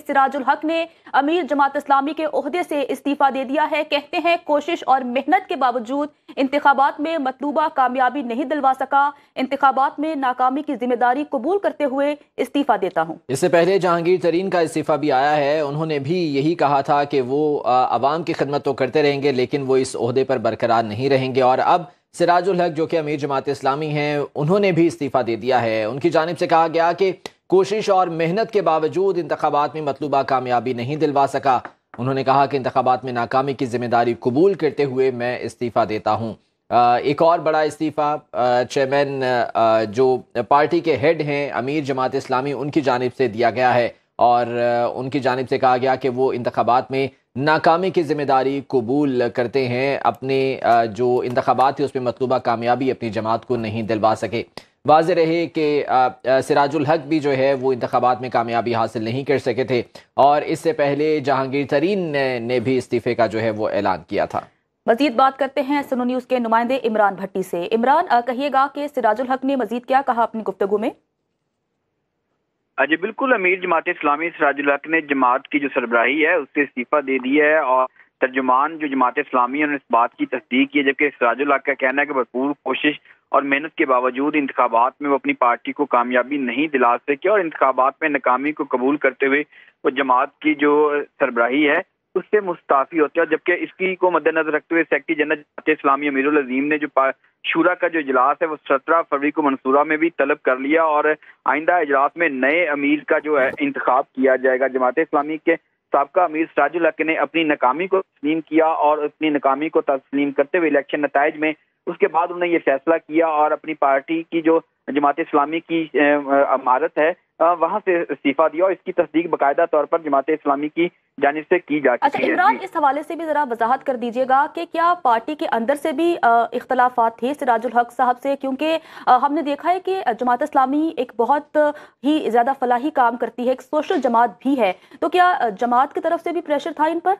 सिराजुल हक ने अमीर जमात इस्लामी के ओहदे से इस्तीफा दे दिया है। कहते हैं कोशिश और मेहनत के बावजूद इंतखाबात में मतलूबा कामयाबी नहीं दिलवा सका। इंतखाबात में नाकामी की जिम्मेदारी कबूल करते हुए इस्तीफा देता हूँ। इससे पहले जहांगीर तरीन का इस्तीफा भी आया है। उन्होंने भी यही कहा था कि वो अवाम की खिदमत तो करते रहेंगे लेकिन वो इस ओहदे पर बरकरार नहीं रहेंगे। और अब सिराजुल हक जो कि अमीर जमात इस्लामी हैं, उन्होंने भी इस्तीफा दे दिया है। उनकी जानिब से कहा गया कि कोशिश और मेहनत के बावजूद इंतखाबात में मतलूबा कामयाबी नहीं दिलवा सका। उन्होंने कहा कि इंतखाबात में नाकामी की जिम्मेदारी कबूल करते हुए मैं इस्तीफा देता हूँ। एक और बड़ा इस्तीफा चेयरमैन जो पार्टी के हेड हैं अमीर जमात इस्लामी, उनकी जानिब से दिया गया है और उनकी जानिब से कहा गया कि वो इंतखाबात में नाकामी की जिम्मेदारी कबूल करते हैं। अपने जो इंतखाबात थे उसमें मतलूबा कामयाबी अपनी जमात को नहीं दिलवा सके। वाज़े रहे कि सिराजुल हक भी जो है वो इंतखाबात में कामयाबी हासिल नहीं कर सके थे और इससे पहले जहांगीर तरीन ने भी इस्तीफे का जो है वो ऐलान किया था। मजीद बात करते हैं सुनो न्यूज़ के नुमाइंदे इमरान भट्टी से। इमरान, कहिएगा कि सिराजुल हक ने मजीद क्या कहा अपनी गुफ्तगू में? जी बिल्कुल, अमीर जमात इस्लामी सिराजुल हक ने जमात की जो सरबराही है उससे इस्तीफा दे दिया है और तर्जुमान जो जमात इस्लामी है उन्होंने इस बात की तस्दीक की है। जबकि सिराजुल हक का कहना है कि भरपूर कोशिश और मेहनत के बावजूद इंतखाबात में वो अपनी पार्टी को कामयाबी नहीं दिला सके और इंतखाबात में नाकामी को कबूल करते हुए वो जमात की जो सरबराही है उससे मुस्ताफी होते हैं। जबकि इसकी को मद्देनजर रखते हुए सेक्रेटरी जनरल जमात इस्लामी अमीरुल अजीम ने जो शूरा का जो इजलास है वो 17 फरवरी को मंसूरा में भी तलब कर लिया और आइंदा इजलास में नए अमीर का जो है इंतखाब किया जाएगा। जमात इस्लामी के साबका अमीर सिराजुल हक ने अपनी नाकामी को तस्लीम किया और अपनी नाकामी को तस्लीम करते हुए इलेक्शन नताइज में उसके बाद उन्होंने ये फैसला किया और अपनी पार्टी की जो जमात इस्लामी की इमारत है वहां से इस्तीफा दिया और इसकी तस्दीक बाकायदा तौर पर जमात इस्लामी की जानिब से की जा चुकी है। इमरान, इस हवाले से भी जरा वजाहत कर दीजिएगा कि क्या पार्टी के अंदर से भी इख्तलाफात थे सिराजुल हक साहब से, क्योंकि हमने देखा है कि जमात इस्लामी एक बहुत ही ज्यादा फलाही काम करती है, एक सोशल जमात भी है, तो क्या जमात की तरफ से भी प्रेशर था इन पर?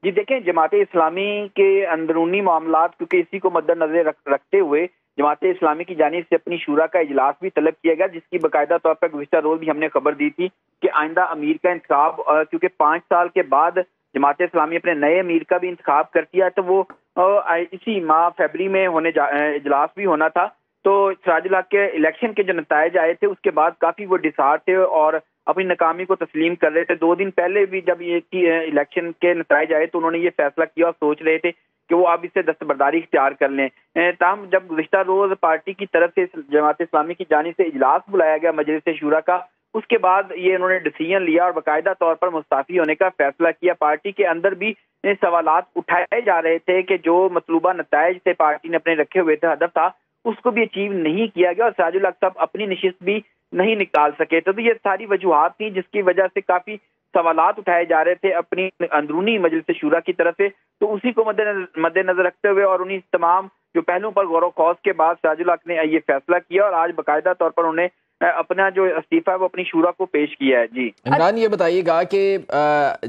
जी देखें, जमात इस्लामी के अंदरूनी मामलात क्योंकि इसी को मद्देनजर रखते हुए जमात इस्लामी की जानिब से अपनी शूरा का इजलास भी तलब किया गया, जिसकी बाकायदा तौर पर गुज़िश्ता रोज भी हमने खबर दी थी कि आइंदा अमीर का इंतखाब क्योंकि 5 साल के बाद जमात इस्लामी अपने नए अमीर का भी इंतखाब करती है तो वो इसी माह फरवरी में इजलास भी होना था। तो सिराजुल हक के इलेक्शन के जो नताइज आए थे उसके बाद काफ़ी वो डिसहार्ट थे और अपनी नाकामी को तस्लीम कर रहे थे। 2 दिन पहले भी जब ये इलेक्शन के नताइज आए तो उन्होंने ये फैसला किया और सोच रहे थे कि वो अब इससे दस्तबरदारी इख्तियार कर लें। ताहम जब गुज़िश्ता रोज पार्टी की तरफ से जमात इस्लामी की जानिब से इजलास बुलाया गया मजलिस शूरा का, उसके बाद ये इन्होंने डिसीजन लिया और बाकायदा तौर पर मुस्ताफ़ी होने का फैसला किया। पार्टी के अंदर भी सवालात उठाए जा रहे थे कि जो मतलूबा नताइज से पार्टी ने अपने रखे हुए थे, हदफ था, उसको भी अचीव नहीं किया गया और सिराजुल हक साहब अपनी नशिस्त भी नहीं निकाल सके। तो ये सारी वजूहात थी जिसकी वजह से काफ़ी सवालात उठाए जा रहे थे अपनी अंदरूनी मजलिस शूरा की तरफ से। तो उसी को मद्देनजर रखते हुए और उन्हीं तमाम जो पहलुओं पर गौर व खौज के बाद सिराजुल हक ने ये फैसला किया और आज बाकायदा तौर पर उन्हें अपना जो इस्तीफा है वो अपनी शूरा को पेश किया है। जी इमरान, ये बताइएगा कि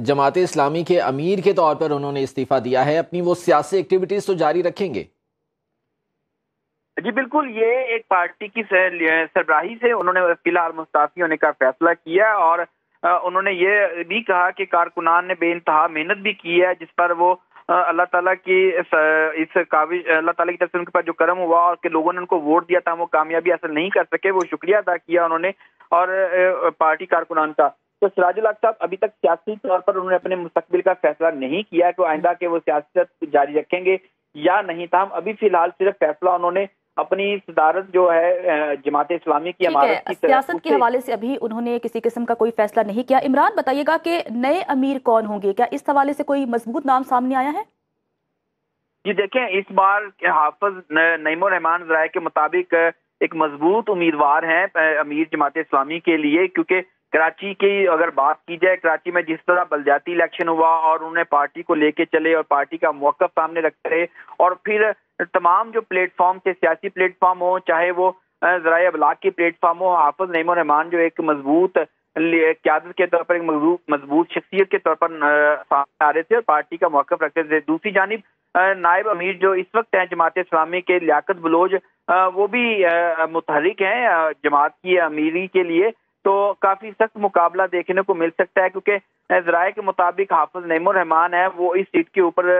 जमात इस्लामी के अमीर के तौर पर उन्होंने इस्तीफा दिया है, अपनी वो सियासी एक्टिविटीज तो जारी रखेंगे? जी बिल्कुल, ये एक पार्टी की सरबराही से उन्होंने फिलहाल मुस्ताफी होने का फैसला किया और उन्होंने ये भी कहा कि कारकुनान ने बेइंतहा मेहनत भी की है जिस पर वो अल्लाह ताला की इस काबिज अल्लाह ताला की तरफ से उनके पास जो करम हुआ और कि लोगों ने उनको वोट दिया था वो कामयाबी हासिल नहीं कर सके, वो शुक्रिया अदा किया उन्होंने और पार्टी कारकुनान का। तो सिराजुल हक साहब अभी तक सियासी तौर पर उन्होंने अपने मुस्तकबिल का फैसला नहीं किया कि आइंदा के वो सियासत जारी रखेंगे या नहीं था। अभी फिलहाल सिर्फ फैसला उन्होंने अपनी सदारत जो है जमात इस्लामी की इमारत की सियासत के हवाले से अभी उन्होंने किसी किस्म का कोई फैसला नहीं किया। इमरान, बताइएगा कि नए अमीर कौन होंगे, क्या इस हवाले से कोई मजबूत नाम सामने आया है? जी देखें, इस बार हाफिज नईमुर रहमान ज़राए के मुताबिक एक मजबूत उम्मीदवार हैं अमीर जमात इस्लामी के लिए, क्योंकि कराची की अगर बात की जाए, कराची में जिस तरह बलदियाती इलेक्शन हुआ और उन्हें पार्टी को लेके चले और पार्टी का मौक़िफ़ सामने रखते रहे और फिर तमाम जो प्लेटफॉर्म थे, सियासी प्लेटफॉर्म हो चाहे वो ज़राए अबलाग की प्लेटफॉर्म हो, हाफिज नईमुर रहमान जो एक मजबूत क़यादत के तौर पर एक मजबूत शख्सियत के तौर पर सामने आ रहे थे और पार्टी का मौक़िफ़ रखते थे। दूसरी जानिब नायब अमीर जो इस वक्त हैं जमात इस्लामी के लियाकत बलोच, वो भी मुतहरिक हैं जमात की अमीरी के लिए। تو کافی سخت مقابلہ دیکھنے کو مل سکتا ہے، کیونکہ ذرائع کے مطابق حافظ نعیم الرحمان ہے وہ اس سیٹ کے اوپر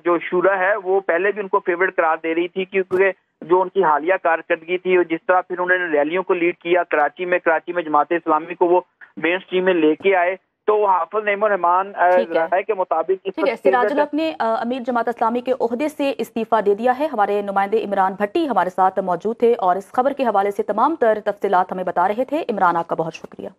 جو شورا ہے وہ پہلے بھی ان کو فیورٹ قرار دے رہی تھی، کیونکہ جو ان کی حالیہ کارکردگی تھی اور جس طرح پھر انہوں نے ریلیوں کو لیڈ کیا کراچی میں جماعت اسلامی کو وہ مین سٹریم میں لے کے آئے، تو حافظ نعیم الرحمان ذرائع کے مطابق سراج الحق نے امیر جماعت اسلامی کے عہدے سے استعفیٰ دے دیا ہے۔ ہمارے نمائندے عمران بھٹی ہمارے ساتھ موجود تھے اور اس خبر کے حوالے سے تمام تر تفصیلات ہمیں بتا رہے تھے۔ عمران، آپ کا بہت شکریہ۔